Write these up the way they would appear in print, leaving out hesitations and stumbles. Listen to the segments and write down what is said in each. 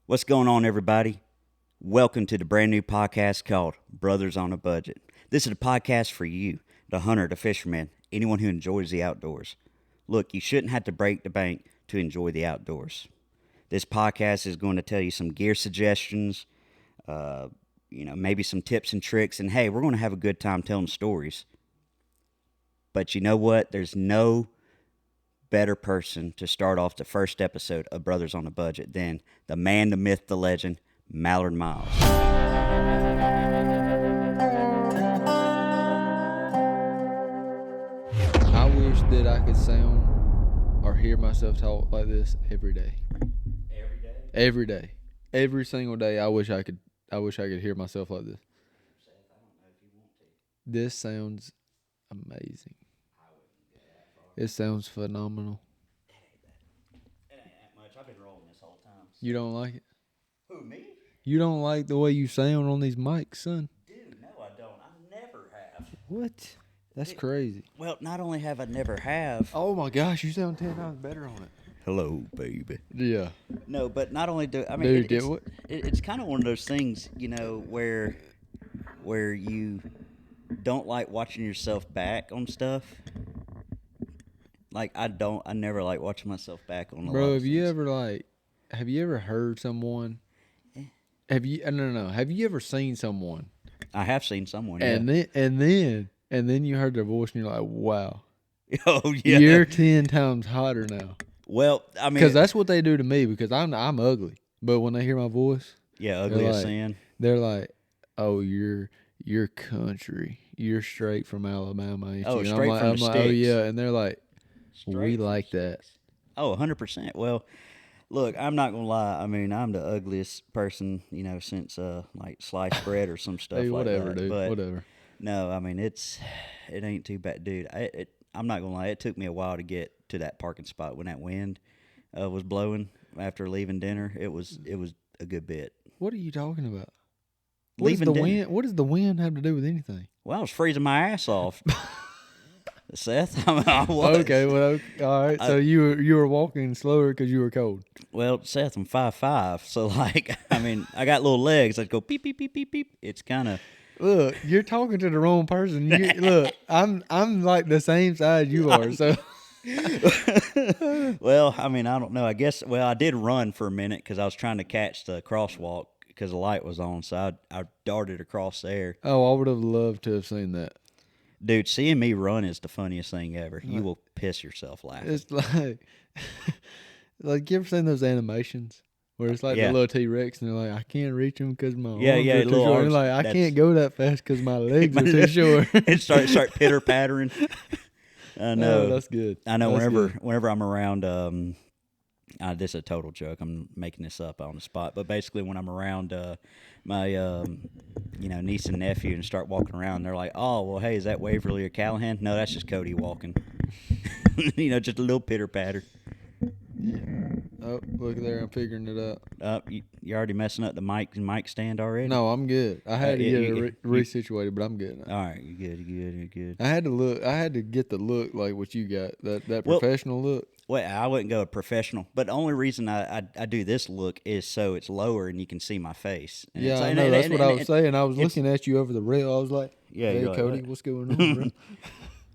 What's going on, everybody? Welcome to the brand new podcast called Brothers on a Budget. This is a podcast for you, the hunter, the fisherman, anyone who enjoys the outdoors. Look, you shouldn't have to break the bank to enjoy the outdoors. This podcast is going to tell you some gear suggestions, maybe some tips and tricks, and hey, we're going to have a good time telling stories. But you know what? There's no better person to start off the first episode of Brothers on a Budget than the man, the myth, the legend, Mallard Miles. I wish that I could sound or hear myself talk like this every day. Every day? Every day. Every single day I wish I could hear myself like this. Seth, I don't know if you want to. This sounds amazing. It sounds phenomenal. It ain't that much. I've been rolling this whole time. You don't like it? Who, me? You don't like the way you sound on these mics, son? Dude, no, I don't. I never have. What? That's crazy. Well, not only have I never have. Oh my gosh, you sound 10 times better on it. Hello, baby. Yeah. No, but not only do I mean, Dude, it's kind of one of those things, where you don't like watching yourself back on stuff. Like I never like watching myself back on. Bro, have you ever heard someone? Have you ever seen someone? I have seen someone. And yeah. then you heard their voice and you're like, wow. Oh yeah. You're 10 times hotter now. Well, I mean, because that's what they do to me. Because I'm ugly, but when they hear my voice, yeah, ugly as sin. They're like, "Oh, you're country. You're straight from Alabama." Ain't Oh, you? straight from the I'm like, sticks. oh yeah, and they're like, Straight "We from like that." Oh, 100%. Well, look, I'm not gonna lie. I mean, I'm the ugliest person, since like sliced bread or some stuff Hey, like whatever, that. dude. But Whatever. no, I mean it ain't too bad, dude. I'm not gonna lie. It took me a while to get to that parking spot when that wind was blowing after leaving dinner. It was a good bit. What are you talking about? Leaving dinner. Wind? What does the wind have to do with anything? Well, I was freezing my ass off. Seth, I was. Okay, well, all right. So you were walking slower because you were cold. Well, Seth, I'm 5'5", so like, I mean, I got little legs that go beep beep beep beep beep. It's kind of. Look, you're talking to the wrong person. Look, I'm like the same size you are. So, Well, I mean, I don't know. I guess. Well, I did run for a minute because I was trying to catch the crosswalk because the light was on. So I darted across there. oh, I would have loved to have seen that. Dude, seeing me run is the funniest thing ever. You will piss yourself laughing. It's like, like you ever seen those animations where it's like Yeah. the little T-Rex and they're like, I can't reach them because my Yeah, arms yeah, are too little short. arms, They're like, I that's- can't go that fast because my legs are too short. It start pitter pattering. I know. Oh, that's good. I know. That's good. Whenever I'm around, this is a total joke. I'm making this up on the spot, but basically, when I'm around my niece and nephew and start walking around, they're like, "Oh, well, hey, is that Waverly or Callahan?" No, that's just Cody walking. Just a little pitter patter. Oh, look there, I'm figuring it out. You're already messing up the mic stand already. No, I'm good. I had to Yeah, get you- it resituated, but I'm good now. All right, you're good. I had to get the look like what you got, that Well- professional look. Well, I wouldn't go professional, but the only reason I do this look is so it's lower and you can see my face. And Yeah, it's- I know. That's what I was saying. I was it's- looking at you over the rail. I was like, Yeah, hey, you're like, Cody, what? what's going on, bro?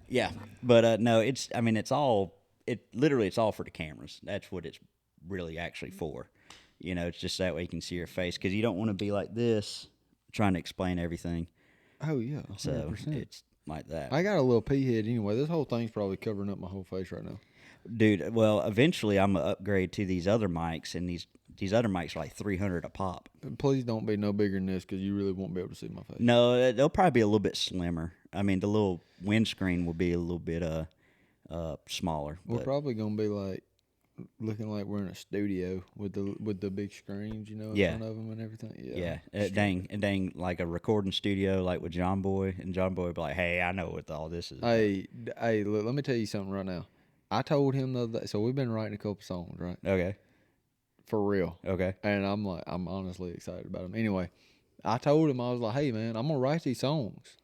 Yeah, but no, it's all for the cameras. That's what it's really actually for. It's just that way you can see your face because you don't want to be like this trying to explain everything. Oh, yeah, 100%. So it's like that. I got a little pea head anyway. This whole thing's probably covering up my whole face right now. Dude, well, eventually I'm going to upgrade to these other mics, and these other mics are like $300 a pop. Please don't be no bigger than this because you really won't be able to see my face. No, they'll probably be a little bit slimmer. I mean, the little windscreen will be a little bit smaller. We're but- probably going to be like looking like we're in a studio with the big screens, in Yeah. front of them and everything. Yeah, Straight. dang, like a recording studio, like with John Boy, and John Boy would be like, "Hey, I know what all this is." about." Hey, look, let me tell you something right now. I told him the other day, so we've been writing a couple songs, right? Okay, For real. okay, And I'm honestly excited about them. Anyway, I told him, I was like, hey, man, I'm going to write these songs,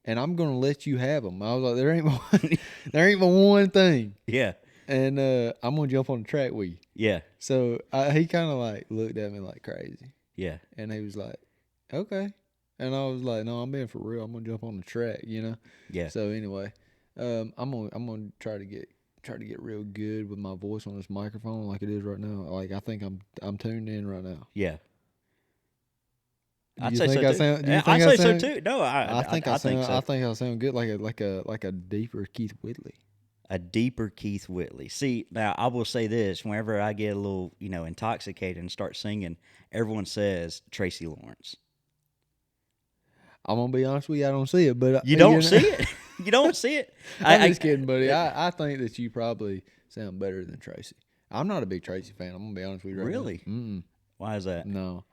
and I'm going to let you have them. I was like, there ain't but one thing. yeah, and I'm gonna jump on the track with you. Yeah. So he kind of like looked at me like crazy, Yeah. and he was like, okay, and I was like, no, I'm being for real. I'm gonna jump on the track, you know. Yeah. So anyway, I'm gonna try to get real good with my voice on this microphone like it is right now. Like I think I'm tuned in right now. Yeah. Do I'd you say think so I too. sound? Do you Yeah, think I'd I say so sound? too. No, I think I think sound. so. I think I sound good, like a deeper Keith Whitley. A deeper Keith Whitley. See, now I will say this: whenever I get a little, intoxicated and start singing, everyone says Tracy Lawrence. I'm gonna be honest with you. I don't see it, but You don't see it. You don't see it. I'm just kidding, buddy. I think that you probably sound better than Tracy. I'm not a big Tracy fan. I'm gonna be honest with you right Really? now. Mm-mm. Why is that? No,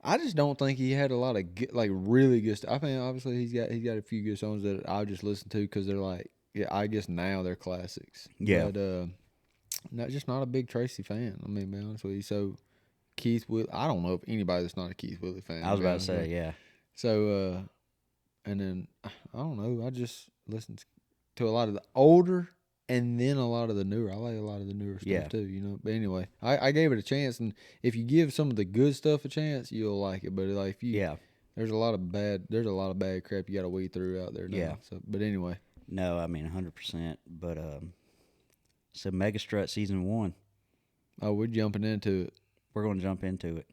I just don't think he had a lot of good, like really good stuff. I mean, obviously he's got a few good songs that I just listen to because they're like, yeah, I guess now they're classics. Yeah. But not a big Tracy fan. I mean, to be honest with you. So Keith Will, I don't know if anybody that's not a Keith Willie fan. I was be about to honest say, with you. yeah. So and then I don't know. I just listen to a lot of the older and then a lot of the newer. I like a lot of the newer stuff Yeah. too, But anyway, I gave it a chance, and if you give some of the good stuff a chance, you'll like it. But like if you, Yeah. there's a lot of bad crap you got to weed through out there now. Yeah. So, but anyway, No, I mean 100%. But so MegaStrut season 1, we're jumping into it. we're going to jump into it.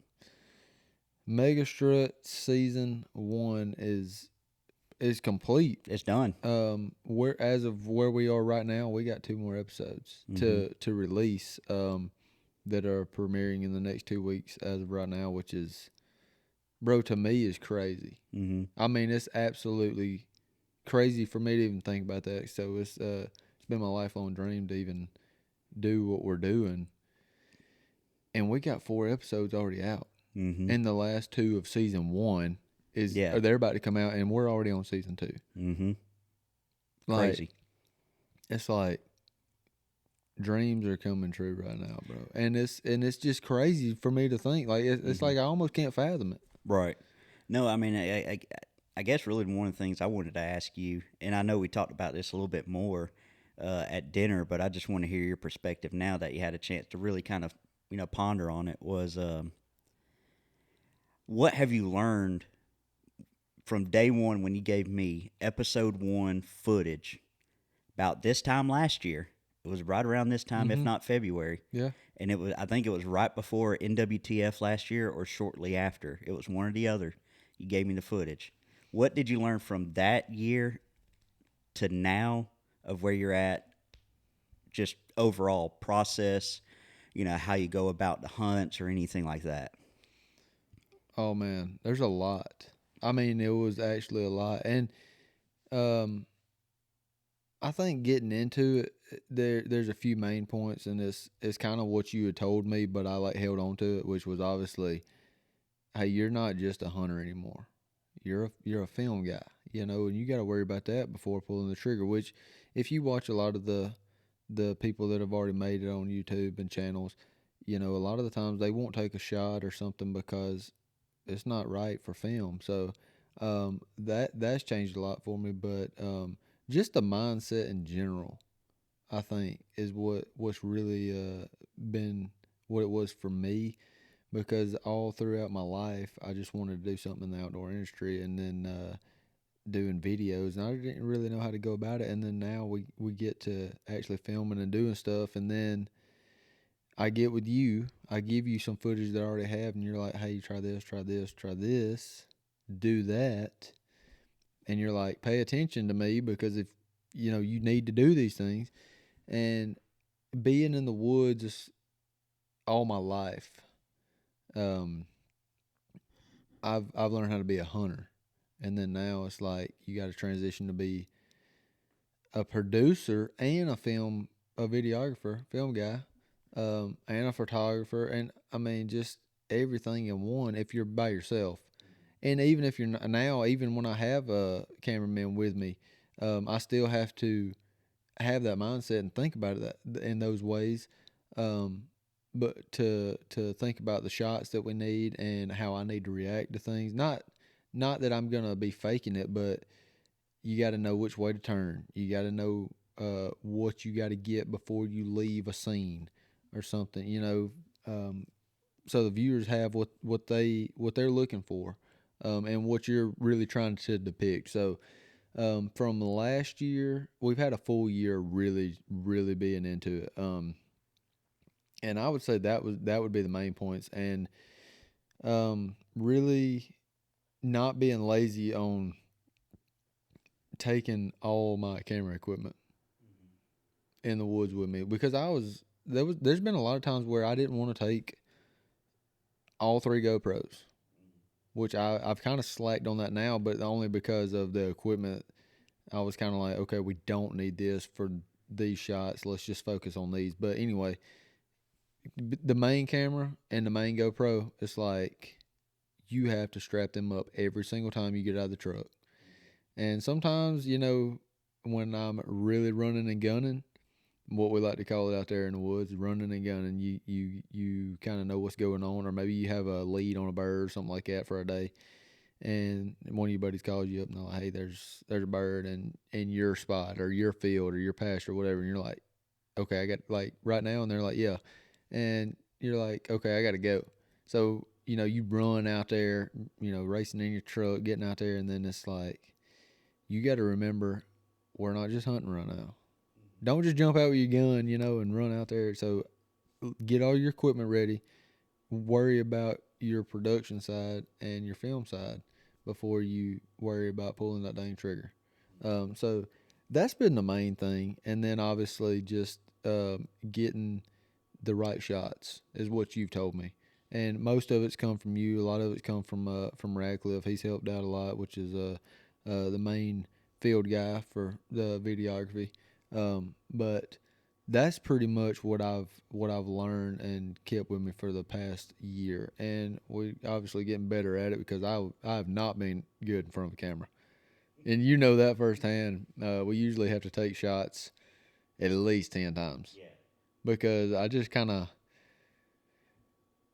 MegaStrut season 1 is complete. It's done. Where as of where we are right now, we got 2 more episodes to release that are premiering in the next 2 weeks as of right now, which is, bro, to me is crazy. Mm-hmm. I mean, it's absolutely crazy for me to even think about that. So it's been my lifelong dream to even do what we're doing, and we got 4 episodes already out, and the last 2 of season 1 they're about to come out, and we're already on season 2. Mm-hmm. Like, Crazy. it's like dreams are coming true right now, bro. And it's just crazy for me to think. Like it's like I almost can't fathom it. Right. No, I mean, I guess really one of the things I wanted to ask you, and I know we talked about this a little bit more at dinner, but I just want to hear your perspective now that you had a chance to really kind of, ponder on it, was what have you learned from day one when you gave me episode 1 footage about this time last year? It was right around this time, if not February. Yeah. And I think it was right before NWTF last year or shortly after. It was one or the other. You gave me the footage. What did you learn from that year to now of where you're at? Just overall process, how you go about the hunts or anything like that. Oh man, there's a lot. I mean, it was actually a lot, and I think getting into it, there's a few main points, and it's kind of what you had told me, but I held on to it, which was obviously, hey, you're not just a hunter anymore. You're a film guy, and you got to worry about that before pulling the trigger. Which, if you watch a lot of the people that have already made it on YouTube and channels, a lot of the times they won't take a shot or something because it's not right for film. So that's changed a lot for me, but just the mindset in general, I think, is what's really been what it was for me, because all throughout my life I just wanted to do something in the outdoor industry, and then doing videos, and I didn't really know how to go about it, and then now we get to actually filming and doing stuff, and then I get with you, I give you some footage that I already have, and you're like, hey, try this, do that. And you're like, pay attention to me, because if, you need to do these things. And being in the woods all my life, I've learned how to be a hunter. And then now it's like you got to transition to be a producer and a videographer, film guy, and a photographer, and I mean just everything in one if you're by yourself. And even if you're not, now, even when I have a cameraman with me, I still have to have that mindset and think about it in those ways. But to think about the shots that we need and how I need to react to things. Not that I'm gonna be faking it, but you got to know which way to turn. You got to know what you got to get before you leave a scene or something, you know, so the viewers have what they're looking for, and what you're really trying to depict. So from last year, we've had a full year really being into it. And I would say that would be the main points, and really not being lazy on taking all my camera equipment in the woods with me, because there's been a lot of times where I didn't want to take all 3 GoPros, which I've kind of slacked on that now, but only because of the equipment. I was kind of like, okay, we don't need this for these shots. Let's just focus on these. But anyway, the main camera and the main GoPro, it's like you have to strap them up every single time you get out of the truck. And sometimes, you know, when I'm really running and gunning, what we like to call it out there in the woods, running and gunning, you kind of know what's going on, or maybe you have a lead on a bird or something like that for a day, and one of your buddies calls you up and they're like, hey, there's a bird in your spot or your field or your pasture or whatever, and you're like, okay, I got, like, right now, and they're like, yeah, and you're like, okay, I got to go. So, you know, you run out there, you know, racing in your truck, getting out there, and then it's like, you got to remember, we're not just hunting right now. Don't just jump out with your gun, you know, and run out there. So get all your equipment ready. Worry about your production side and your film side before you worry about pulling that dang trigger. So that's been the main thing. And then obviously just getting the right shots is what you've told me. And most of it's come from you. A lot of it's come from Radcliffe. He's helped out a lot, which is the main field guy for the videography. But that's pretty much what I've learned and kept with me for the past year, and we obviously getting better at it, because I have not been good in front of the camera, and you know that firsthand. We usually have to take shots at least 10 times, because I just kind of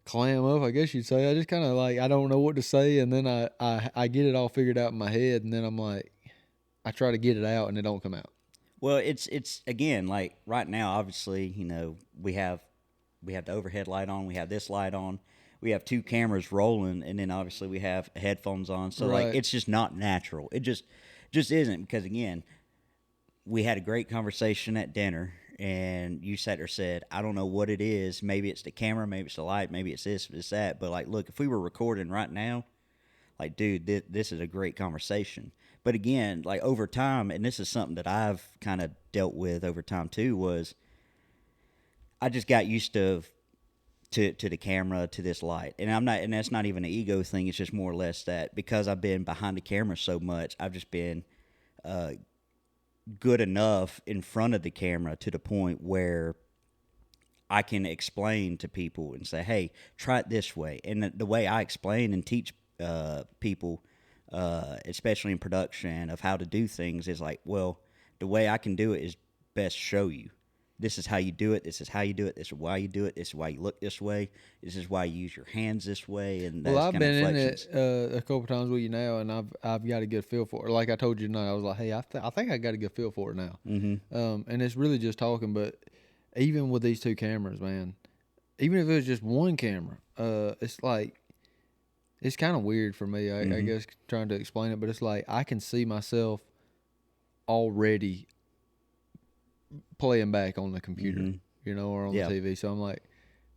clam up, I guess you'd say. I just kind of like, I don't know what to say, and then I get it all figured out in my head, and then I'm like, I try to get it out, and it don't come out. Well, it's again, like right now, obviously, you know, we have the overhead light on, we have this light on, we have 2 cameras rolling, and then obviously we have headphones on. So Right. like, it's just not natural. It just isn't, because again, we had a great conversation at dinner, and you sat there, said, I don't know what it is. Maybe it's the camera, maybe it's the light, maybe it's this, it's that. But like, look, if we were recording right now, like, dude, this is a great conversation. But again, like, over time, and this is something that I've kind of dealt with over time too, was I just got used to the camera, to this light. And that's not even an ego thing. It's just more or less that because I've been behind the camera so much, I've just been good enough in front of the camera to the point where I can explain to people and say, hey, try it this way. And the way I explain and teach people, especially in production, of how to do things is like, well, the way I can do it is best show you. This is how you do it. This is how you do it. This is why you do it. This is why you look this way. This is why you use your hands this way. And Well, those I've kind been of in inflections. it a couple times with you now, and I've got a good feel for it. Like I told you tonight, I was like, hey, I think I got a good feel for it now. Mm-hmm. And it's really just talking. But even with these 2 cameras, man, even if it was just one camera, it's like, it's kind of weird for me. I guess trying to explain it, but it's like I can see myself already playing back on the computer, you know, or on the TV. So I'm like,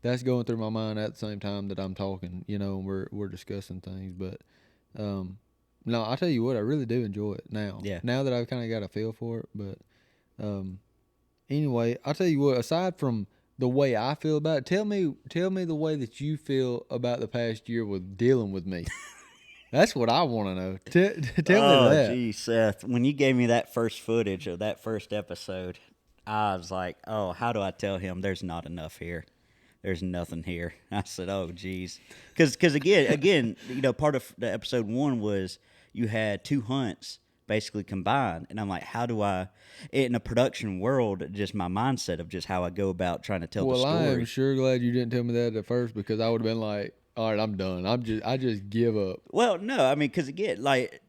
that's going through my mind at the same time that I'm talking, you know, and we're discussing things. But no, I tell you what, I really do enjoy it now. Yeah. Now that I've kind of got a feel for it. But anyway, I'll tell you what, aside from the way I feel about it, tell me the way that you feel about the past year with dealing with me. That's what I want to know. Tell me that. Oh, geez, Seth. When you gave me that first footage of that first episode, I was like, oh, how do I tell him there's not enough here? There's nothing here. I said, oh, geez. Because again, you know, part of the episode 1 was you had 2 hunts basically combined. And I'm like, how do I, in a production world, just my mindset of just how I go about trying to tell the Well, story. I am sure glad you didn't tell me that at first, because I would have been like, all right, I'm done. I just give up. Well, no, I mean, because again, like,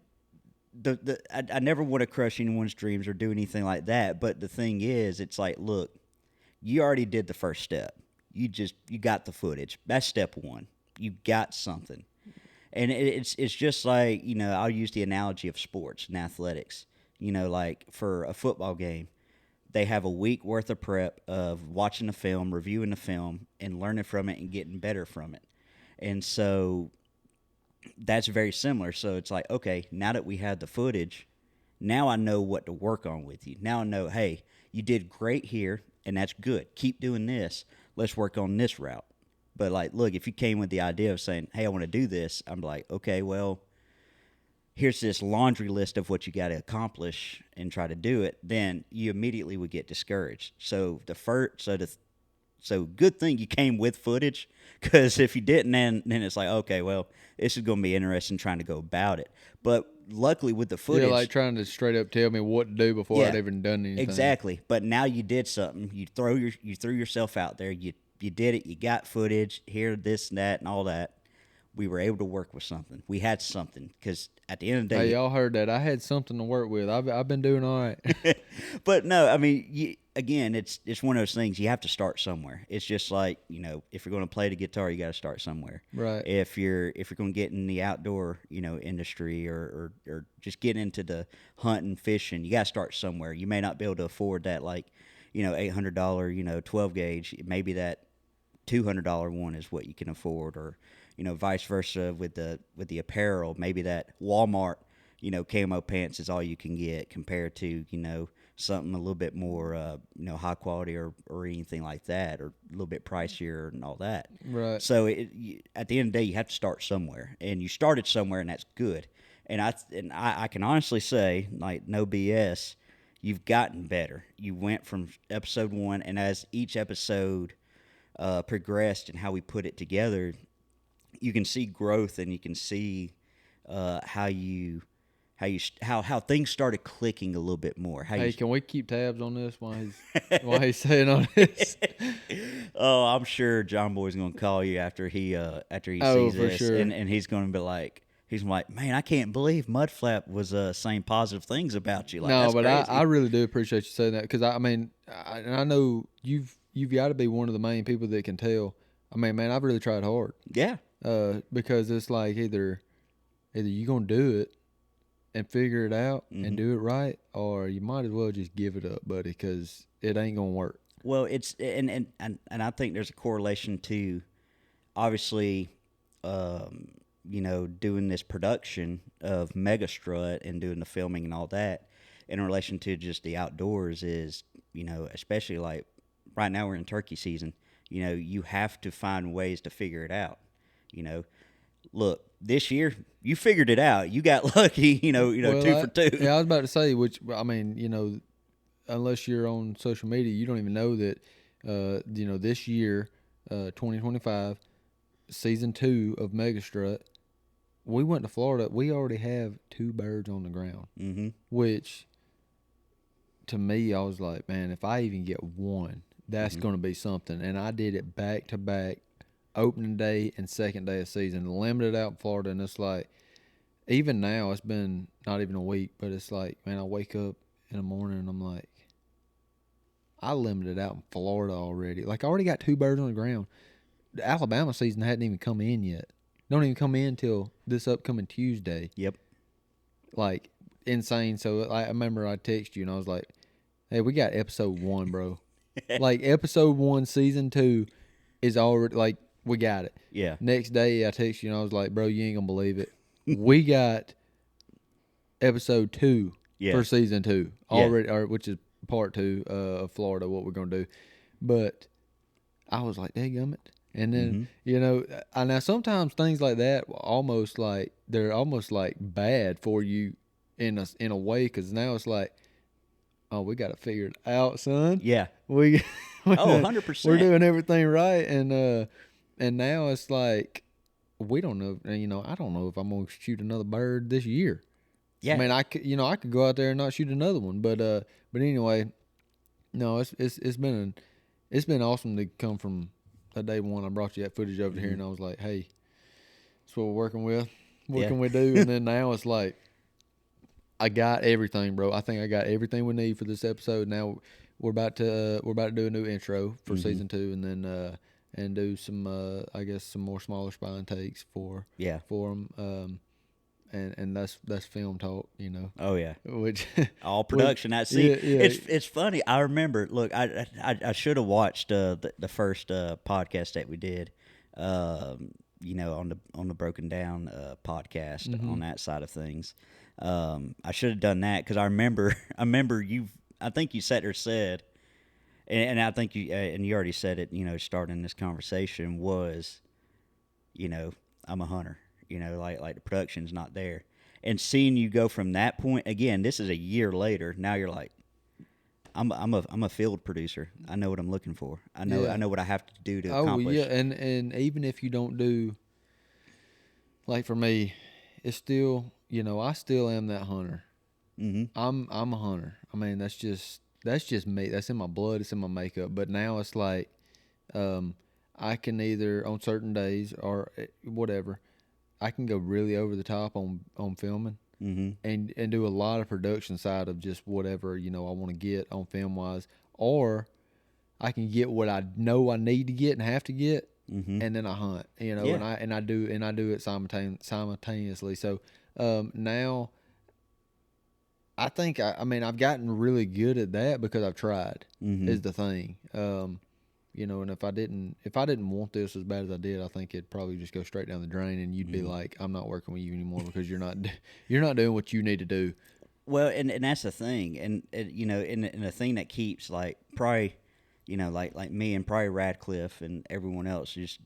I never want to crush anyone's dreams or do anything like that. But the thing is, it's like, look, you already did the first step. You got the footage. That's step one. You got something, and it's just like, I'll use the analogy of sports and athletics. Like for a football game, they have a week worth of prep of watching the film, reviewing the film, and learning from it and getting better from it. And so that's very similar. So it's like, okay, now that we have the footage, now I know what to work on with you. Now I know, hey, you did great here, and that's good. Keep doing this. Let's work on this route. But like, look, if you came with the idea of saying, hey, I want to do this, I'm like, okay, well, here's this laundry list of what you got to accomplish and try to do it, then you immediately would get discouraged. So good thing you came with footage, because if you didn't, then it's like, okay, well, this is going to be interesting trying to go about it. But luckily with the footage, You're like trying to straight up tell me what to do before I'd even done anything. Exactly. But now you did something. You threw yourself out there. You did it. You got footage here, this and that, and all that. We were able to work with something. We had something, because at the end of the day, hey, y'all heard that? I had something to work with. I've been doing all right. But no, I mean, again, it's one of those things. You have to start somewhere. It's just like, if you're going to play the guitar, you got to start somewhere. Right. If you're going to get in the outdoor, industry, or just get into the hunting, fishing, you got to start somewhere. You may not be able to afford that, like, $800, 12 gauge. Maybe that $200 one is what you can afford, or vice versa with the apparel. Maybe that Walmart camo pants is all you can get, compared to something a little bit more high quality, or anything like that, or a little bit pricier and all that. Right. So at the end of the day, you have to start somewhere, and you started somewhere, and that's good. And I can honestly say, like, no BS, you've gotten better. You went from episode 1, and as each episode progressed and how we put it together, you can see growth, and you can see how things started clicking a little bit more. Hey, can we keep tabs on this while he's saying on this? Oh, I'm sure John Boy's gonna call you after he Oh, sees for this, sure. and he's gonna be like. He's like, man, I can't believe Mudflap was saying positive things about you. Like, no, that's but crazy. I really do appreciate you saying that, because I know you've got to be one of the main people that can tell. I mean, man, I've really tried hard. Yeah. Because it's like either you gonna do it and figure it out and do it right, or you might as well just give it up, buddy, because it ain't gonna work. Well, it's and I think there's a correlation to, obviously, doing this production of MegaStrut and doing the filming and all that in relation to just the outdoors is, especially like right now we're in turkey season, you have to find ways to figure it out. Look, this year you figured it out. You got lucky, Well, 2 for 2. Yeah, I was about to say, which, I mean, unless you're on social media, you don't even know that, this year, 2025, season 2 of MegaStrut, we went to Florida. We already have 2 birds on the ground, which to me, I was like, man, if I even get one, that's going to be something. And I did it back to back, opening day and second day of season, limited out in Florida. And it's like, even now, it's been not even a week, but it's like, man, I wake up in the morning and I'm like, I limited out in Florida already. Like, I already got 2 birds on the ground. The Alabama season hadn't even come in yet. Don't even come in till this upcoming Tuesday. Yep. Like, insane. So I remember I texted you and I was like, hey, we got episode 1, bro. Like, episode 1, season 2 is already, like, we got it. Yeah. Next day I texted you and I was like, bro, you ain't gonna believe it. We got episode 2 for season 2 already, or which is part 2 of Florida, what we're gonna do. But I was like, dadgummit. And then, now sometimes things like that they're almost like bad for you in a way, because now it's like, oh, we got to figure it out, son. Yeah. We 100%. We're doing everything right, and now it's like, we don't know. I don't know if I'm gonna shoot another bird this year. Yeah. I mean, I could go out there and not shoot another one, but anyway, no, it's been awesome to come from that day one. I brought you that footage over here, and I was like, hey, that's what we're working with. What can we do? And then now it's like, I got everything, bro. I think I got everything we need for this episode. Now we're about to do a new intro for season 2, and then and do some I guess some more smaller spine takes for Yeah. them. And that's film talk, you know. Oh yeah. Which All production. I see. yeah, yeah. It's funny. I remember. Look, I should have watched the first podcast that we did. You know, on the Broken Down podcast on that side of things. I should have done that because I remember. I think you sat there said, and I think you already said it. You know, starting this conversation was, you know, I'm a hunter. You know, like the production's not there. And seeing you go from that point again, this is a year later. Now you're like, I'm a field producer. I know what I'm looking for. I know what I have to do to accomplish. Yeah, and even if you don't do, like for me, it's still, you know, I still am that hunter. Mm-hmm. I'm a hunter. I mean, that's just me. That's in my blood. It's in my makeup. But now it's like, I can either on certain days or whatever, I can go really over the top on filming, and do a lot of production side of just whatever, you know, I want to get on film wise, or I can get what I know I need to get and have to get, and then I hunt, you know, Yeah. and I do it simultaneously. So now I think I mean I've gotten really good at that because I've tried. Is the thing. You know, and if I didn't want this as bad as I did, I think it'd probably just go straight down the drain, and you'd be like, I'm not working with you anymore because you're not doing what you need to do. Well, and that's the thing, and you know, and the thing that keeps like probably, you know, like me and probably Radcliffe and everyone else just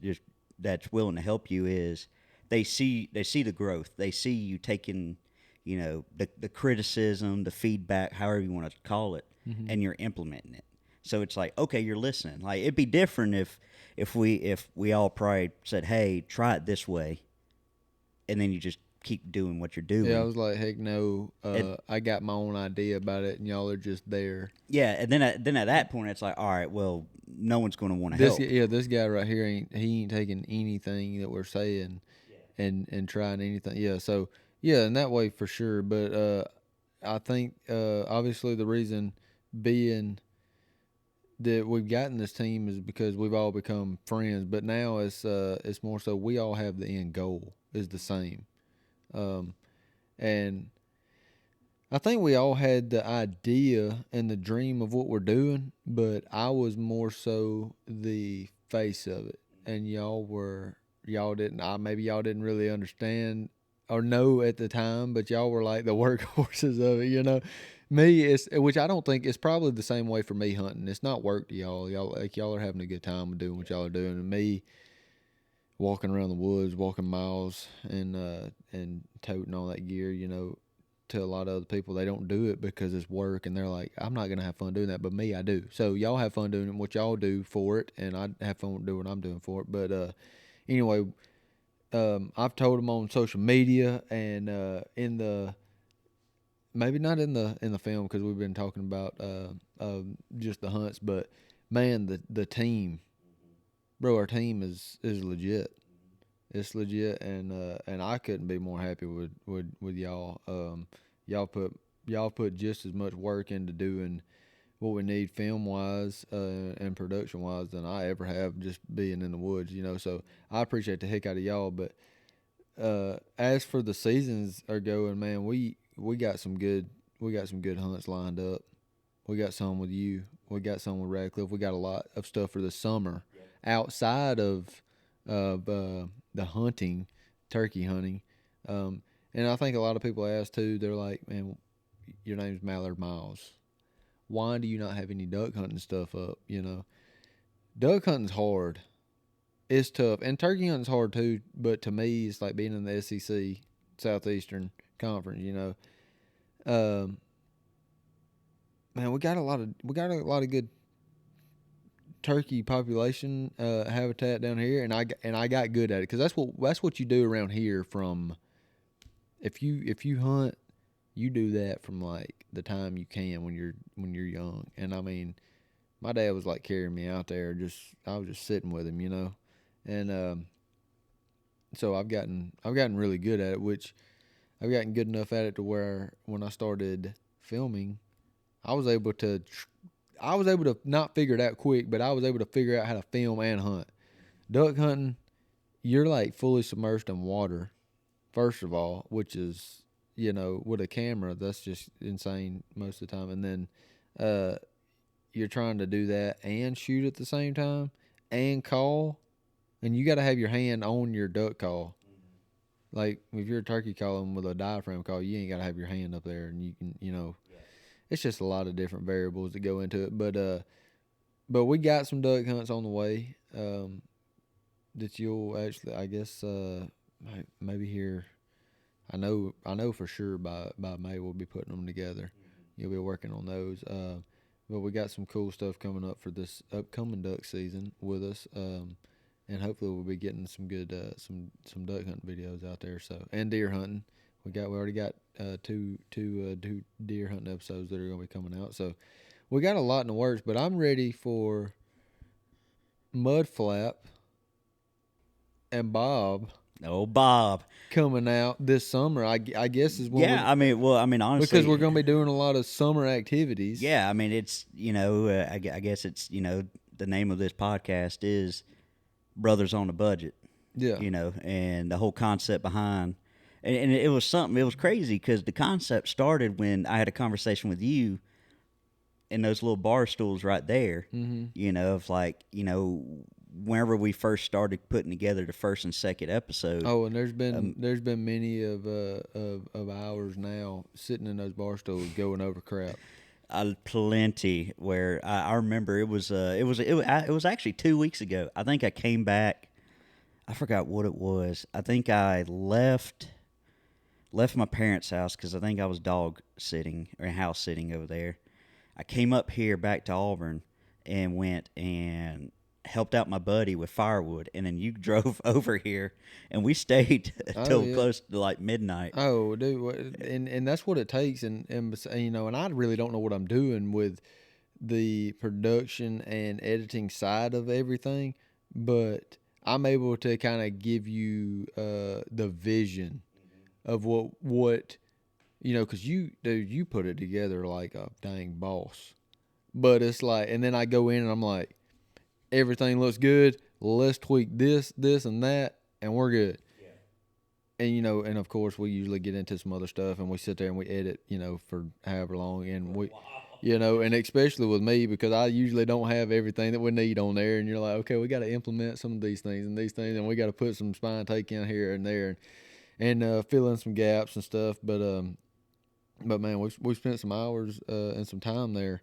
that's willing to help you is they see the growth, they see you taking, you know, the criticism, the feedback, however you want to call it, and you're implementing it. So it's like, okay, you're listening. Like it'd be different if we all probably said, hey, try it this way, and then you just keep doing what you're doing. Yeah, I was like, heck no. I got my own idea about it, and y'all are just there. Yeah, and then at that point, it's like, all right, well, no one's going to want to help. Yeah, this guy right here ain't taking anything that we're saying, and trying anything. Yeah, so yeah, in that way for sure. But I think obviously the reason being that we've gotten this team is because we've all become friends. But now it's more so we all have the end goal is the same, and I think we all had the idea and the dream of what we're doing, but I was more so the face of it, and y'all didn't really understand or know at the time, but y'all were like the workhorses of it, you know. Me, which I don't think it's probably the same way for me hunting. It's not work to y'all. Y'all are having a good time doing what y'all are doing, and me walking around the woods, walking miles, and toting all that gear, you know. To a lot of other people, they don't do it because it's work, and they're like, I'm not gonna have fun doing that, but me, I do. So y'all have fun doing what y'all do for it, and I have fun doing what I'm doing for it. But anyway, I've told them on social media and in the maybe not in the film because we've been talking about just the hunts, but man, the team, bro, our team is legit. It's legit, and I couldn't be more happy with y'all. Y'all put just as much work into doing what we need film wise and production wise than I ever have just being in the woods, you know. So I appreciate the heck out of y'all. But as for the seasons are going, man, we got some good hunts lined up. We got some with you. We got some with Radcliffe. We got a lot of stuff for the summer outside of the hunting, turkey hunting. And I think a lot of people ask too, they're like, man, your name's Mallard Miles. Why do you not have any duck hunting stuff up? You know, duck hunting's hard. It's tough. And turkey hunting's hard too, but to me, it's like being in the SEC, Southeastern Conference, you know. Man, we got a lot of good turkey population habitat down here, and I got good at it because that's what you do around here. From if you hunt, you do that from like the time you can when you're young. And I mean, my dad was like carrying me out there. I was just sitting with him, you know, and so I've gotten really good at it, which I've gotten good enough at it to where when I started filming, I was able to not figure it out quick, but I was able to figure out how to film and hunt. Duck hunting, you're like fully submerged in water, first of all, which is, with a camera, that's just insane most of the time. And then you're trying to do that and shoot at the same time and call, and you got to have your hand on your duck call. Like if you're a turkey calling with a diaphragm call, you ain't got to have your hand up there, and you can, it's just a lot of different variables that go into it. But we got some duck hunts on the way that you'll actually, I guess, maybe here. I know for sure by May we'll be putting them together. You'll be working on those. But we got some cool stuff coming up for this upcoming duck season with us. And hopefully we'll be getting some good some duck hunting videos out there. So, and deer hunting. We already got two deer hunting episodes that are going to be coming out. So we got a lot in the works. But I'm ready for Mud Flap and Bob. Oh, Bob coming out this summer. I guess is when. Yeah, honestly, because we're going to be doing a lot of summer activities. Yeah, I mean, it's I guess it's the name of this podcast is Brothers on a Budget. Yeah, and the whole concept behind, and it was something. It was crazy because the concept started when I had a conversation with you in those little bar stools right there. Mm-hmm. Of like whenever we first started putting together the first and second episode. Oh, and there's been many of hours now sitting in those bar stools going over crap. Plenty. Where I remember it was actually 2 weeks ago. I think I came back. I forgot what it was. I think I left my parents' house because I think I was dog sitting or house sitting over there. I came up here back to Auburn and went and helped out my buddy with firewood, and then you drove over here, and we stayed till close to like midnight. Oh, dude, and that's what it takes, and I really don't know what I'm doing with the production and editing side of everything, but I'm able to kind of give you the vision of what because you put it together like a dang boss, but it's like, and then I go in and I'm like, everything looks good. Let's tweak this, and that, and we're good. Yeah. And and of course we usually get into some other stuff, and we sit there and we edit, for however long, and we, and especially with me because I usually don't have everything that we need on there, and you're like, okay, we got to implement some of these things, and we got to put some spine take in here and there, and fill in some gaps and stuff. But man, we spent some hours and some time there.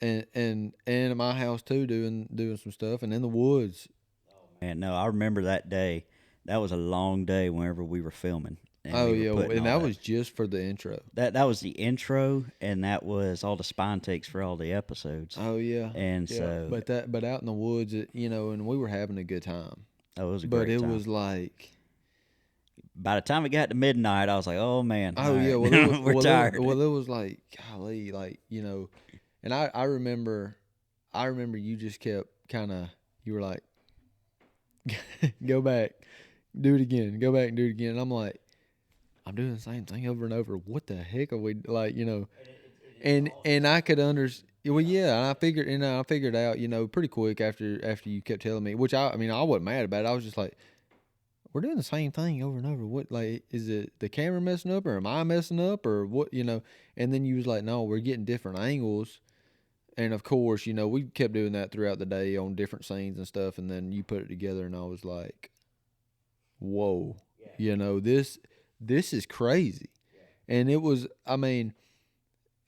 And at my house too, doing some stuff, and in the woods. Oh man, no, I remember that day. That was a long day whenever we were filming. And and that was just for the intro. That was the intro, and that was all the spine takes for all the episodes. Oh yeah, and yeah. So, but out in the woods, and we were having a good time. Oh, it was a great time. But it was like, by the time it got to midnight, I was like, oh man. Oh yeah, well, we're tired. It was like, golly, like And I remember you just kept you were like, go back, do it again, go back and do it again. And I'm like, I'm doing the same thing over and over. What the heck are we like, and I could understand. Well, yeah, and I figured out, pretty quick after you kept telling me, which I wasn't mad about it. I was just like, we're doing the same thing over and over. What, like, is it the camera messing up, or am I messing up, or what, And then you was like, no, we're getting different angles. And of course, we kept doing that throughout the day on different scenes and stuff. And then you put it together, and I was like, whoa, this is crazy. Yeah. And it was,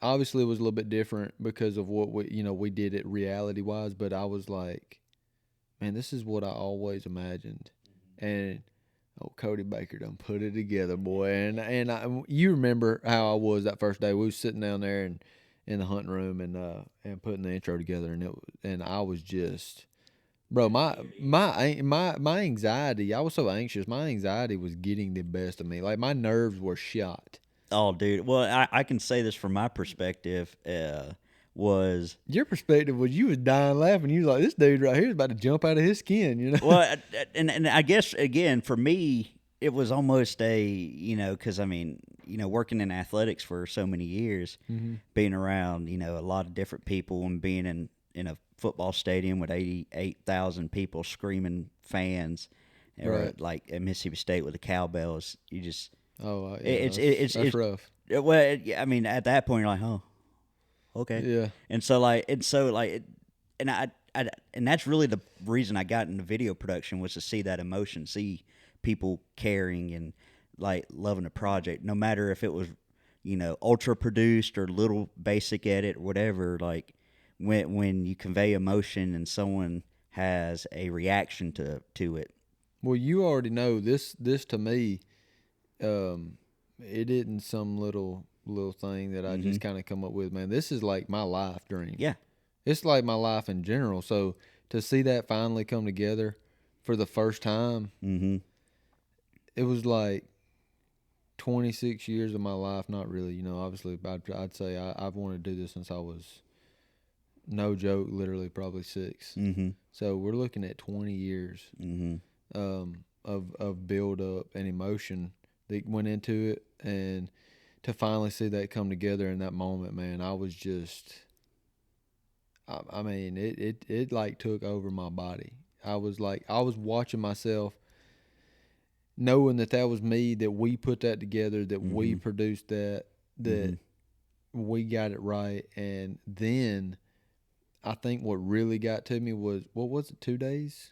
obviously it was a little bit different because of what we did it reality wise. But I was like, man, this is what I always imagined. Mm-hmm. And Cody Baker done put it together, boy. And you remember how I was that first day. We was sitting down there and in the hunting room and putting the intro together, and I was just, bro, my anxiety, I was so anxious. My anxiety was getting the best of me. Like, my nerves were shot. Oh, dude. Well, I can say this from my perspective. Was your perspective was you was dying laughing. You was like, this dude right here is about to jump out of his skin, Well, and I guess again for me, it was almost a, because working in athletics for so many years, being around, a lot of different people and being in a football stadium with 88,000 people screaming fans, or Right. like at Mississippi State with the cowbells, you just Oh, yeah, it's rough. well, I mean, at that point you're like, oh, okay, Yeah. and and and that's really the reason I got into video production, was to see that emotion, see people caring and like loving a project, no matter if it was ultra produced or little basic edit or whatever. Like when you convey emotion and someone has a reaction to it. Well, you already know this. This to me, it isn't some little thing that I just kind of come up with. Man, this is like my life dream. Yeah. It's like my life in general. So to see that finally come together for the first time, it was like 26 years of my life. Not really, obviously, I'd say I've wanted to do this since I was, no joke, literally probably 6. So we're looking at 20 years of build up and emotion that went into it, and to finally see that come together in that moment, man, I was just, I mean, it like took over my body. I was watching myself, knowing that was me, that we put that together, that we produced that we got it right. And then I think what really got to me was, what was it, 2 days?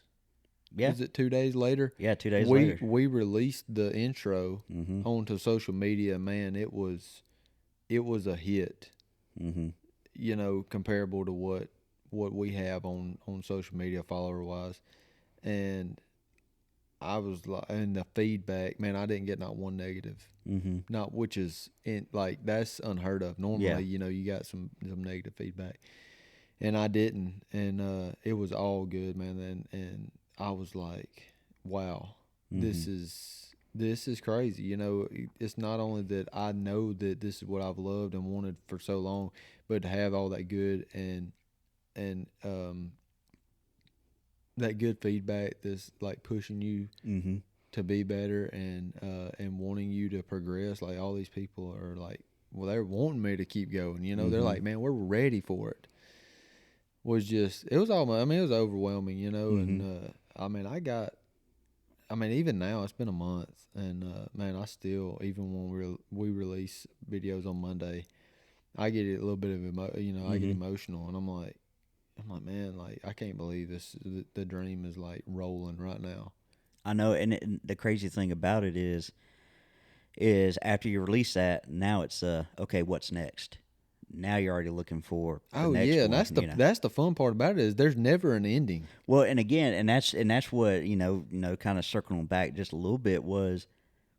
Yeah. Was it 2 days later? Yeah, 2 days later. We released the intro onto social media. Man, it was a hit. Comparable to what we have on social media follower wise. And I was like, and the feedback, man, I didn't get not one negative. Not, which is that's unheard of. Normally, you got some negative feedback, and I didn't, and it was all good, man. And I was like, wow, this is crazy. It's not only that I know that this is what I've loved and wanted for so long, but to have all that good and that good feedback that's like pushing you to be better and wanting you to progress. Like, all these people are like, well, they're wanting me to keep going. They're like, man, we're ready for it. It was overwhelming. And even now, it's been a month, and man, I still, even when we release videos on Monday, I get a little bit of I get emotional, and I'm like, man, like, I can't believe this. The dream is like rolling right now. I know, and the crazy thing about it is after you release that, now it's okay, what's next? Now you're already looking for the next one, and that's the fun part about it, is there's never an ending. Well, and again, and that's what kind of circling back just a little bit, was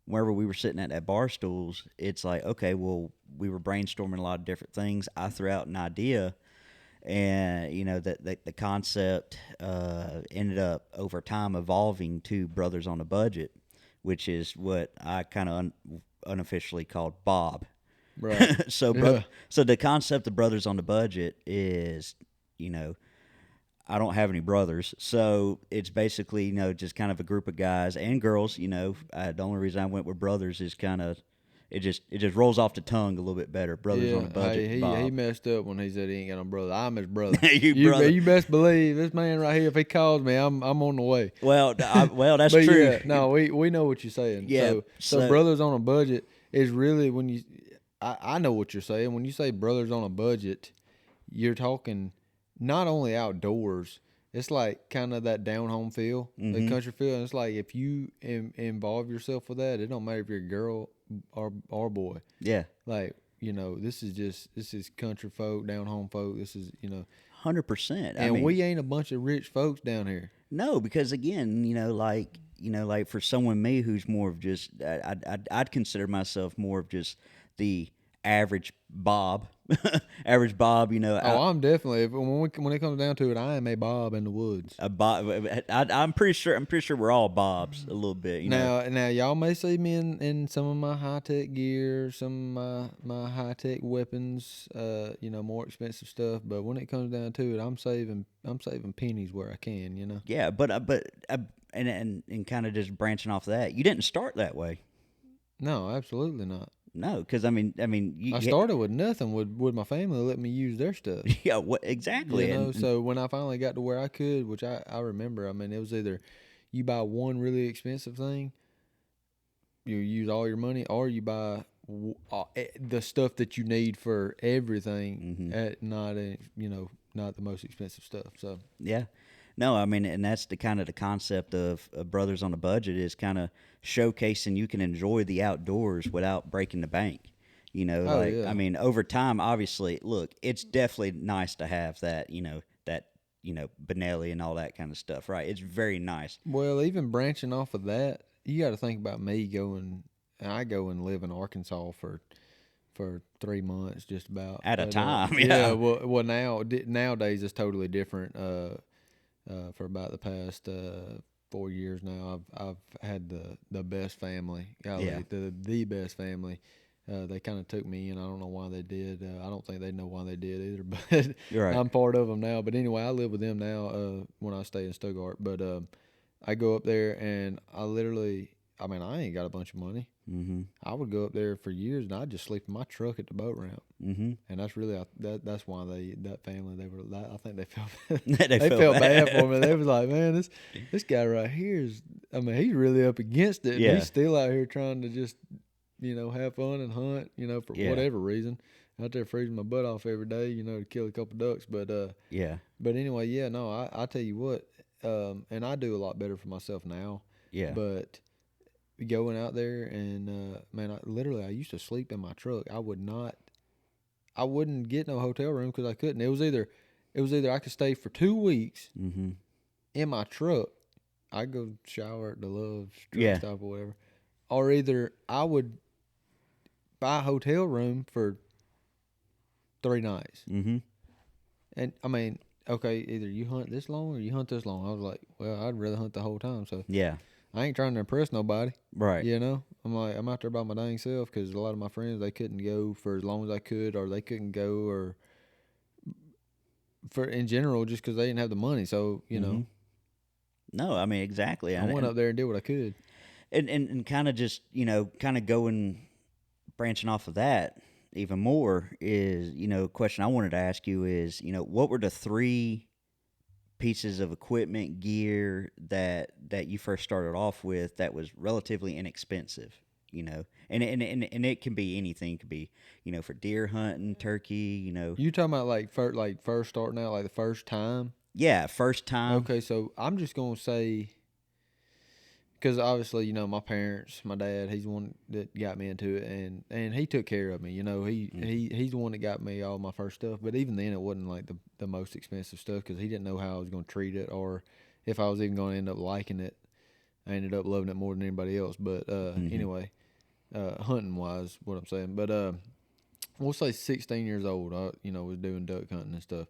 wherever we were sitting at bar stools, it's like, okay, well, we were brainstorming a lot of different things. I threw out an idea, and that the concept ended up over time evolving to Brothers on a Budget, which is what I kind of unofficially called Bob. Right. So the concept of Brothers on the Budget is, I don't have any brothers, so it's basically, just kind of a group of guys and girls. The only reason I went with brothers is kind of, it just rolls off the tongue a little bit better. Brothers on a Budget. He messed up when he said he ain't got no brother. I'm his brother. Brother. You best believe this man right here, if he calls me, I'm on the way. Well, that's true. Yeah, no, we know what you're saying. Yeah. So Brothers on a Budget is really, when you, I know what you're saying. When you say Brothers on a Budget, you're talking not only outdoors. It's like kind of that down home feel, the country feel. And it's like, if you involve yourself with that, it don't matter if you're a girl or boy. Yeah. Like, this is country folk, down home folk. This is, 100%. And we ain't a bunch of rich folks down here. No, because again, like for someone me who's more of just, I'd consider myself more of just the average Bob. Average Bob, I'm definitely, when it comes down to it, I am a Bob in the woods. A Bob. I'm pretty sure we're all Bobs a little bit. Now y'all may see me in some of my high tech gear, some of my high tech weapons, more expensive stuff. But when it comes down to it, I'm saving pennies where I can. Yeah, but and kind of just branching off that, you didn't start that way. No, absolutely not. No, because I mean, I started with nothing. Would my family let me use their stuff? yeah, what exactly? You know, And so when I finally got to where I could, which I remember, I mean, it was either you buy one really expensive thing, you use all your money, or you buy the stuff that you need for everything mm-hmm. at not the most expensive stuff. So Yeah. No, I mean, and that's the kind of the concept of Brothers on a Budget is kind of showcasing you can enjoy the outdoors without breaking the bank. You know, oh like, I yeah. mean, over time, obviously, look, it's definitely nice to have that, Benelli and all that kind of stuff, right? It's very nice. Well, even branching off of that, you got to think about me going. I go and live in Arkansas for 3 months, just about. At a But time, yeah, yeah. well nowadays it's totally different. For about the past 4 years now, I've had the best family. Yeah. Golly, the best family. They kind of took me in. I don't know why they did. I don't think they know why they did either. But You're right. I'm part of them now. But anyway, I live with them now when I stay in Stuttgart. But I go up there and I mean, I ain't got a bunch of money. Mm-hmm. I would go up there for years and I'd just sleep in my truck at the boat ramp. Mm-hmm. And that's really that's why that family I think they felt They they felt felt bad bad. for me. They was like, man, this guy right here is. I mean, he's really up against it. And Yeah. he's still out here trying to just have fun and hunt. For Yeah. whatever reason, out there freezing my butt off every day. To kill a couple ducks. Yeah. But anyway, yeah, no, I tell you what, and I do a lot better for myself now. Yeah. But going out there and man, I used to sleep in my truck. I wouldn't get no hotel room because I couldn't. It was either I could stay for 2 weeks Mm-hmm. in my truck. I'd go shower at the Love's truck Yeah. stop or whatever, or either I would buy a hotel room for 3 nights. Mm-hmm. And I mean, okay, either you hunt this long or you hunt this long. I was like, well, I'd rather hunt the whole time. So Yeah. I ain't trying to impress nobody. Right. I'm like, I'm out there by my dang self because a lot of my friends, they couldn't go for as long as I could, or they couldn't go, or for in general, just because they didn't have the money. So, Mm-hmm. No, I mean, exactly. I went up there and did what I could. And kind of just, kind of branching off of that even more is, a question I wanted to ask you is, what were the three pieces of equipment, gear that you first started off with that was relatively inexpensive, and it can be anything. It could be, for deer hunting, turkey, You talking about first starting out, like the first time? Yeah, first time. Okay, so I'm just gonna say, because obviously, my parents, my dad, he's the one that got me into it, and he took care of me. He's the one that got me all my first stuff. But even then, it wasn't like the most expensive stuff because he didn't know how I was gonna treat it or if I was even gonna end up liking it. I ended up loving it more than anybody else. But anyway, hunting wise, what I'm saying. But we'll say 16 years old. I was doing duck hunting and stuff.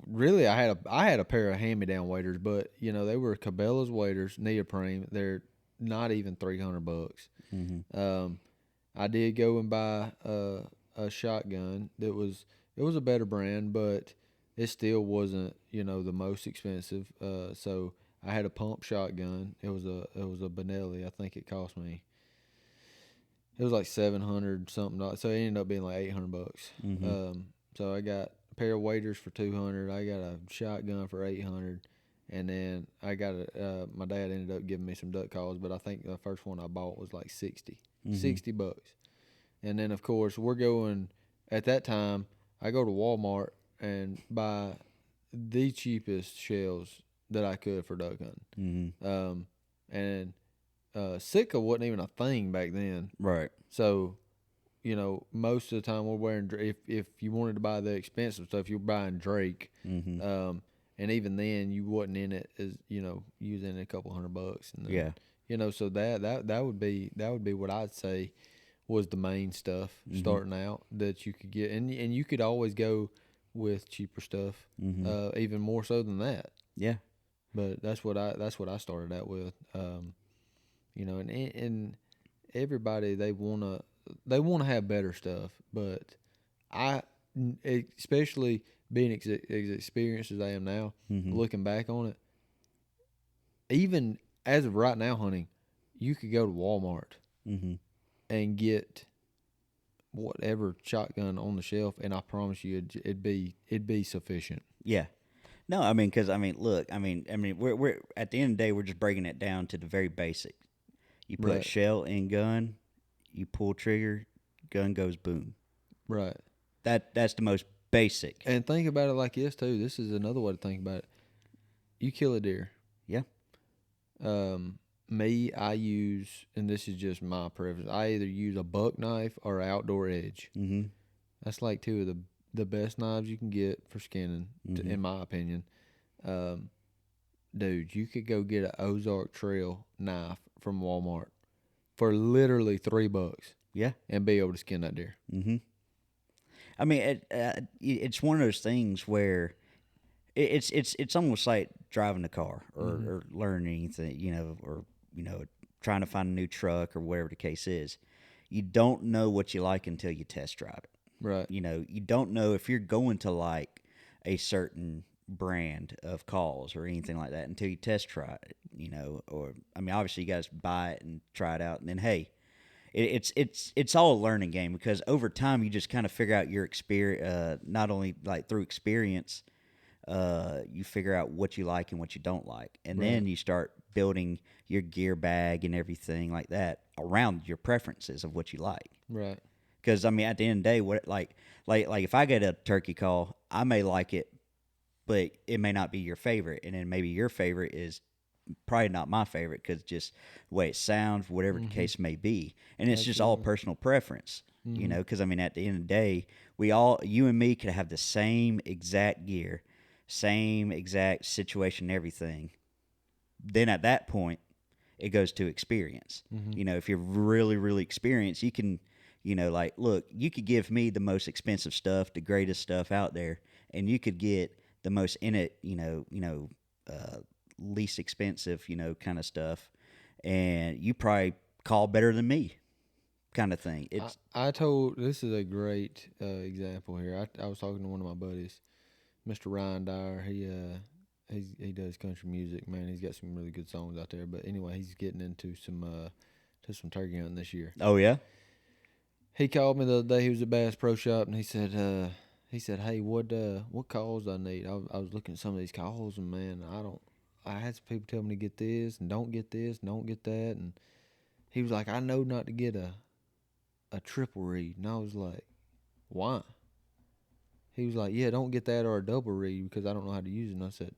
Really, I had a pair of hand-me-down waders, but they were Cabela's waders, neoprene. They're not even $300. Mm-hmm. I did go and buy a shotgun it was a better brand, but it still wasn't the most expensive. So I had a pump shotgun. It was a Benelli. I think it cost me. It was like $700 something. So it ended up being like $800. Mm-hmm. So I got pair of waders for $200. I got a shotgun for $800, and then I got my dad ended up giving me some duck calls, but I think the first one I bought was like $60 $60. And then of course we're going at that time. I go to Walmart and buy the cheapest shells that I could for duck hunting. Mm-hmm. And Sitka wasn't even a thing back then. Right. So most of the time we're wearing, if you wanted to buy the expensive stuff, you're buying Drake. Mm-hmm. And even then you wasn't in it as, you was in it a couple $100. And then, Yeah. So that would be what I'd say was the main stuff starting out that you could get. And you could always go with cheaper stuff, even more so than that. Yeah. But that's what I started out with. And everybody, they want to have better stuff, but especially being as experienced as I am now, looking back on it, even as of right now hunting, you could go to Walmart and get whatever shotgun on the shelf, and I promise you, it'd be sufficient. Yeah. No, I mean, because look, we're at the end of the day, we're just breaking it down to the very basic. You put Right. shell in gun, you pull trigger, gun goes boom. Right. That's the most basic. And think about it like this too. This is another way to think about it. You kill a deer. Yeah. Me, I use, and this is just my preference. I either use a buck knife or an outdoor edge. Mm-hmm. That's like two of the best knives you can get for skinning, in my opinion. Dude, you could go get an Ozark Trail knife from Walmart for literally $3. Yeah. And be able to skin that deer. Mm-hmm. I mean, it's one of those things where it's almost like driving a car or learning anything, or trying to find a new truck or whatever the case is. You don't know what you like until you test drive it. Right. You don't know if you're going to like a certain brand of calls or anything like that until you test try it. Or obviously you guys buy it and try it out, and then hey. It's all a learning game because over time you just kind of figure out your experience. Not only like through experience, you figure out what you like and what you don't like, and then you start building your gear bag and everything like that around your preferences of what you like. Right. Because at the end of the day, what like if I get a turkey call, I may like it, but it may not be your favorite, and then maybe your favorite is probably not my favorite because just the way it sounds, whatever the case may be, and it's just all personal preference, because at the end of the day, you and me could have the same exact gear, same exact situation, everything. Then at that point, it goes to experience. If you're really, really experienced, you can, look, you could give me the most expensive stuff, the greatest stuff out there, and you could get the most least expensive, kind of stuff, and you probably call better than me, kind of thing. This is a great example here. I was talking to one of my buddies, Mr. Ryan Dyer. He does country music, man. He's got some really good songs out there. But anyway, he's getting into some turkey hunting this year. Oh yeah. He called me the other day. He was at Bass Pro Shop, and he said, "Hey, what calls I need?" I was looking at some of these calls, and man, I had some people tell me to get this and don't get this and don't get that, and he was like, "I know not to get a triple reed," and I was like, "Why?" He was like, "Yeah, don't get that or a double reed because I don't know how to use it." And I said,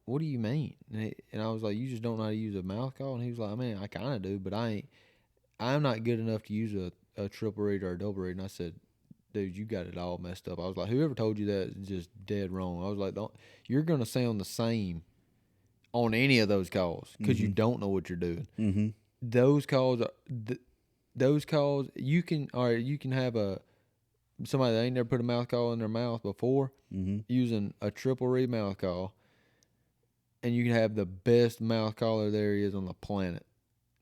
"What do you mean?" And I was like, "You just don't know how to use a mouth call?" And he was like, "I mean, I kind of do, but I'm not good enough to use a triple reed or a double reed." And I said, "Dude, you got it all messed up." I was like, "Whoever told you that is just dead wrong." I was like, "You're gonna sound the same on any of those calls because you don't know what you're doing." Mm-hmm. Those calls you can have somebody that ain't never put a mouth call in their mouth before using a triple reed mouth call, and you can have the best mouth caller there is on the planet,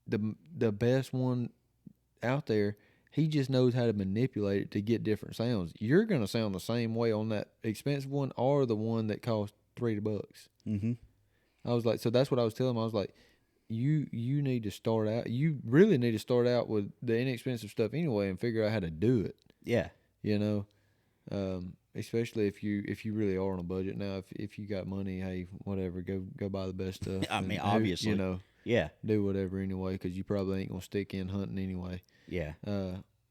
the best one out there. He just knows how to manipulate it to get different sounds. You're gonna sound the same way on that expensive one or the one that costs $3. Mm-hmm. I was like, so that's what I was telling him. I was like, you need to start out. You really need to start out with the inexpensive stuff anyway, and figure out how to do it. Yeah. Especially if you really are on a budget. Now, if you got money, hey, whatever, go buy the best stuff. Obviously, yeah, do whatever anyway, because you probably ain't gonna stick in hunting anyway. Yeah.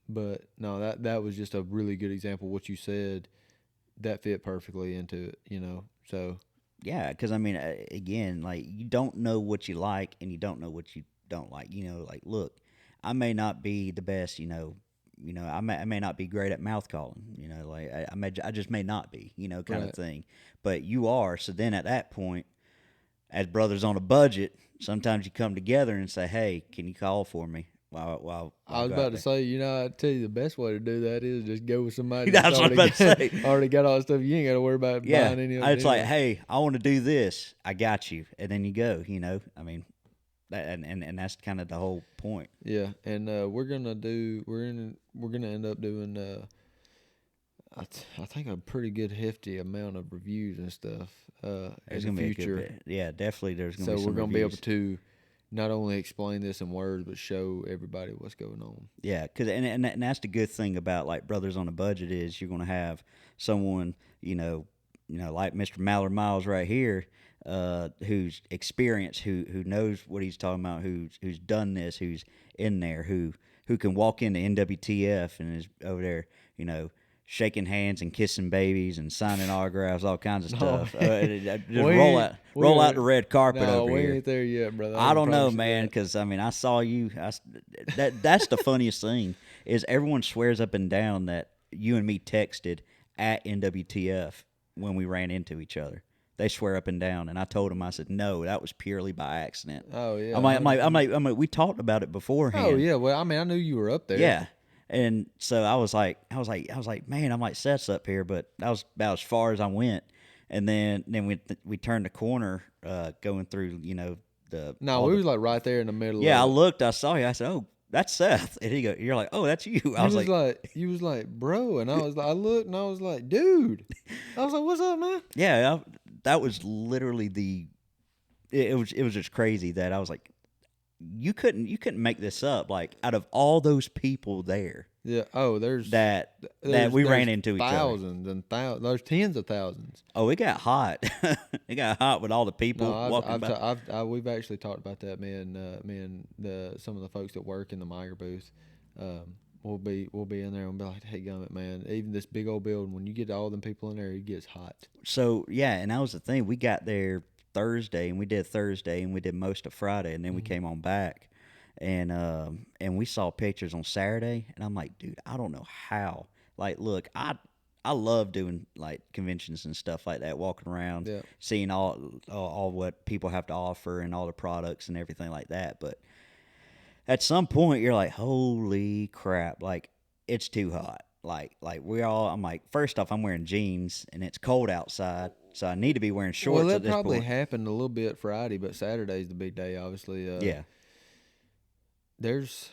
But no, that was just a really good example. What you said, that fit perfectly into it. So. Yeah, because again, like you don't know what you like and you don't know what you don't like. Like look, I may not be the best. I may not be great at mouth calling. Like I just may not be. Kind of thing. But you are. So then at that point, as brothers on a budget, sometimes you come together and say, "Hey, can you call for me?" While I was about to say, I tell you the best way to do that is just go with somebody that's what I was about to say. Already got all the stuff. You ain't got to worry about buying any of it. It's like, hey, I want to do this. I got you, and then you go. And that's kind of the whole point. Yeah, and we're gonna end up doing I think a pretty good hefty amount of reviews and stuff There's in gonna the future. Be a good bit. Yeah, definitely. There's gonna be some we're gonna reviews. be able to not only explain this in words, but show everybody what's going on. Yeah, because and that's the good thing about like Brothers on a Budget is you're gonna have someone like Mr. Mallard Miles right here, who's experienced, who knows what he's talking about, who's done this, who's in there, who can walk into NWTF and is over there, shaking hands and kissing babies and signing autographs, all kinds of No, stuff. Just roll out the red carpet no, over we here. ain't there yet, brother. I can don't know, promise you man, that. because I mean, I saw you. That's the funniest thing is everyone swears up and down that you and me texted at NWTF when we ran into each other. They swear up and down, and I told them, I said, no, that was purely by accident. Oh yeah. I'm like, we talked about it beforehand. Oh yeah. Well, I mean, I knew you were up there. Yeah. And so I was like, man, I'm like, Seth's up here, but that was about as far as I went. And then we turned the corner, going through, the. No, all we the- was like right there in the middle. Yeah, I of it. looked, I saw you, I said, oh, that's Seth. And you're like, oh, that's you. I was like, you was like, bro, and I was like, I looked and I was like, dude. I was like, what's up, man? yeah, that was literally it was just crazy that I was like, you couldn't make this up. Like out of all those people there, Yeah. Oh, there's that we ran there's into each other. thousands and thousands. There's tens of thousands. Oh, it got hot. It got hot with all the people No, walking by. we've actually talked about that. Me and some of the folks that work in the Miger booth. We'll be in there and be like, hey, gummit, man. Even this big old building, when you get all them people in there, it gets hot. So yeah, and that was the thing. We got there Thursday, and we did most of Friday, and then we came on back, and we saw pictures on Saturday, and I'm like, dude, I don't know how. Like, look, I love doing like conventions and stuff like that, walking around, Yeah. seeing all what people have to offer and all the products and everything like that. But at some point, you're like, holy crap! Like, it's too hot. I'm like, first off, I'm wearing jeans and it's cold outside, so I need to be wearing shorts Well, at that this probably point. happened a little bit Friday, but Saturday's the big day, obviously. Yeah, There's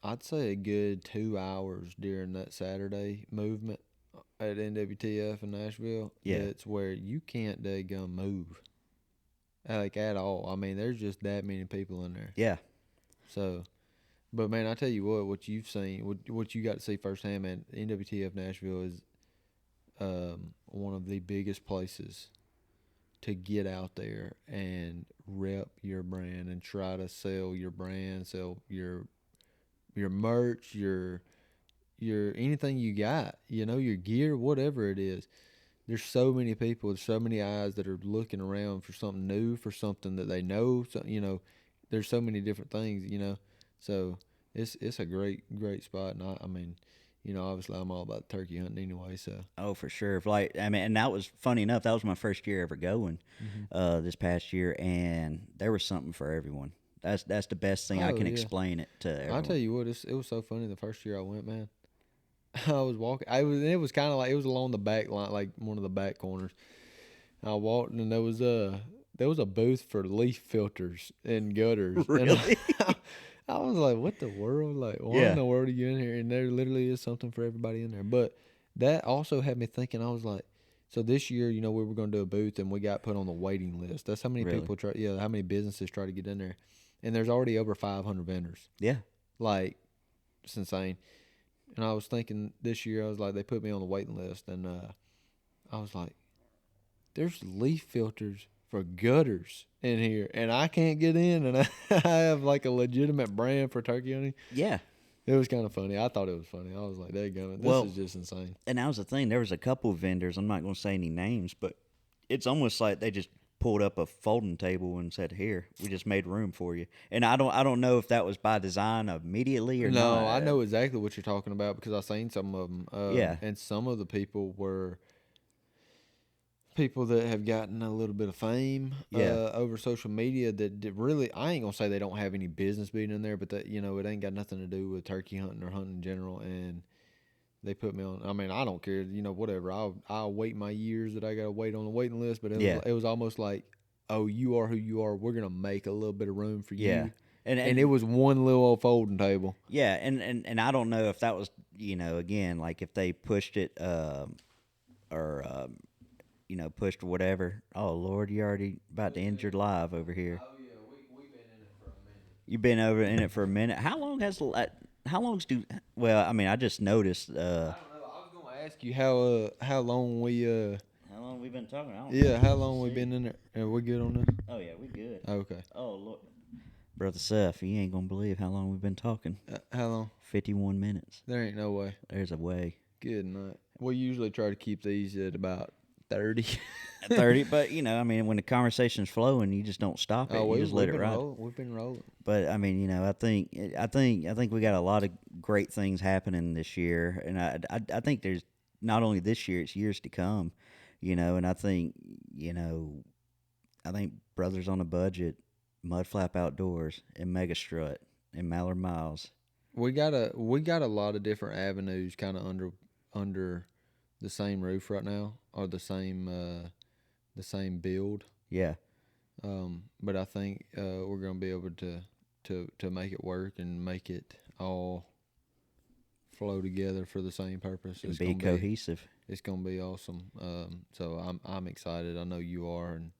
I'd say a good 2 hours during that Saturday movement at NWTF in Nashville. Yeah. It's where you can't daggum move. Like at all. I mean, there's just that many people in there. yeah, So, but man, I tell you what you've seen, what you got to see firsthand, man. NWTF Nashville is one of the biggest places to get out there and rep your brand and try to sell your brand, sell your merch, your anything you got, your gear, whatever it is. There's so many people, there's so many eyes that are looking around for something new, for something that they know. So, there's so many different things, So it's a great spot, and I mean, obviously I'm all about turkey hunting anyway. So oh for sure. Like I mean, and that was funny enough. That was my first year ever going, this past year, and there was something for everyone. That's the best thing I Oh, can yeah. explain it to everyone. I'll tell you what, it was so funny the first year I went, man. I was walking. It was kind of like it was along the back line, like one of the back corners. I walked, and there was a booth for leaf filters and gutters. Really? And I was like, "What the world? Like, why Yeah. in the world are you in here?" And there literally is something for everybody in there. But that also had me thinking. I was like, so this year, we were going to do a booth, and we got put on the waiting list. That's how many Really? people try. Yeah, how many businesses try to get in there, and there's already over 500 vendors. Yeah, Like, it's insane. And I was thinking this year, I was like, they put me on the waiting list, and I was like, there's leaf filters for gutters in here, and I can't get in, and I have like a legitimate brand for turkey hunting. yeah. It was kind of funny. I thought it was funny. I was like, "Dadgummit, this is just insane." And that was the thing. There was a couple of vendors. I'm not going to say any names, but it's almost like they just pulled up a folding table and said, "Here, we just made room for you." And I don't know if that was by design immediately or No, not. I know exactly what you're talking about because I've seen some of them. Yeah. And some of the people were people that have gotten a little bit of fame over social media that did really, I ain't gonna say they don't have any business being in there, but that it ain't got nothing to do with turkey hunting or hunting in general. And they put me on. I mean, I don't care, whatever. I'll wait my years that I gotta wait on the waiting list. But it was almost like, oh, you are who you are. We're gonna make a little bit of room for Yeah. you. And it was one little old folding table. Yeah, and I don't know if that was, again, like if they pushed it or pushed whatever. Oh Lord, you already about to end your live over here. Oh yeah, You've been over in it for a minute. Well, I mean, I just noticed. I don't know. I was gonna ask you how long we How long we been talking? I don't yeah, know. how long we been in there? Are we good on this? Oh yeah, we good. Okay. Oh look, brother Seth, you ain't gonna believe how long we've been talking. How long? 51 minutes. There ain't no way. There's a way. Good night. We usually try to keep these at about 30. 30, but I mean, when the conversation's flowing, you just don't stop it. You just let it ride. We've been rolling. But I mean, I think we got a lot of great things happening this year, and I think there's not only this year, it's years to come. And I think Brothers on a Budget, Mud Flap Outdoors, and MegaStrut, and Mallard Miles. We got a lot of different avenues kind of under the same roof right now, or the same build. Yeah. But I think we're gonna be able to make it work and make it all flow together for the same purpose. It's be cohesive. It's gonna be awesome. So I'm excited. I know you are, and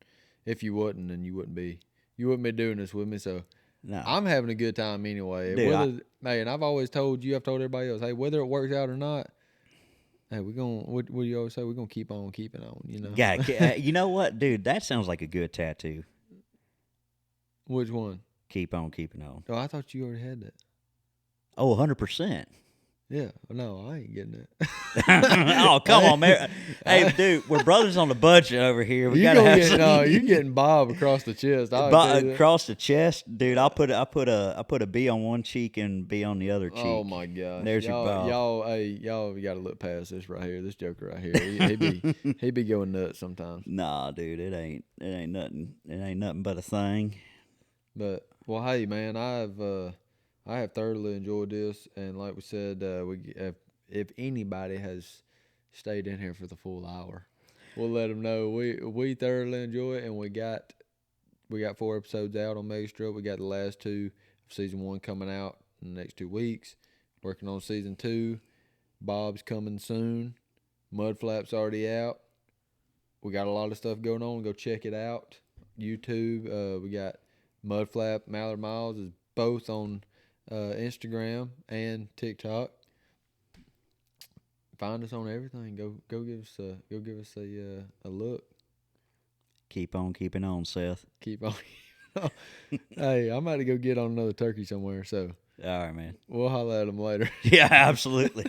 if you wouldn't, then you wouldn't be doing this with me. So No. I'm having a good time anyway. Dude, And I've always told you, I've told everybody else, hey, whether it works out or not, hey, we're gonna what do you always say? We're gonna keep on keeping on. Yeah. You know what, dude? That sounds like a good tattoo. Which one? Keep on keeping on. Oh, I thought you already had that. Oh, 100%. Yeah, no, I ain't getting it. Oh, come on, man. Hey, dude, we're brothers on the budget over here. We gotta have some. No, you're getting Bob across the chest. Across the chest, dude. I put a B on one cheek and B on the other cheek. Oh my gosh, There's your Bob. Y'all got to look past this right here. This joker right here, he be going nuts sometimes. Nah, dude, it ain't nothing. It ain't nothing but a thing. But well, hey man, I have thoroughly enjoyed this, and like we said, if anybody has stayed in here for the full hour, we'll let them know we thoroughly enjoy it, and we got 4 episodes out on MegaStrut. We got the last 2 of season 1 coming out in the next 2 weeks. Working on season 2. Bob's coming soon. Mud Flap's already out. We got a lot of stuff going on. Go check it out. YouTube. We got Mud Flap, Mallard Miles is both on Instagram and TikTok. Find us on everything. Go give us a look. Keep on keeping on, Seth. Keep on. Hey, I'm about to go get on another turkey somewhere. So all right, man. We'll holler at them later. Yeah, absolutely.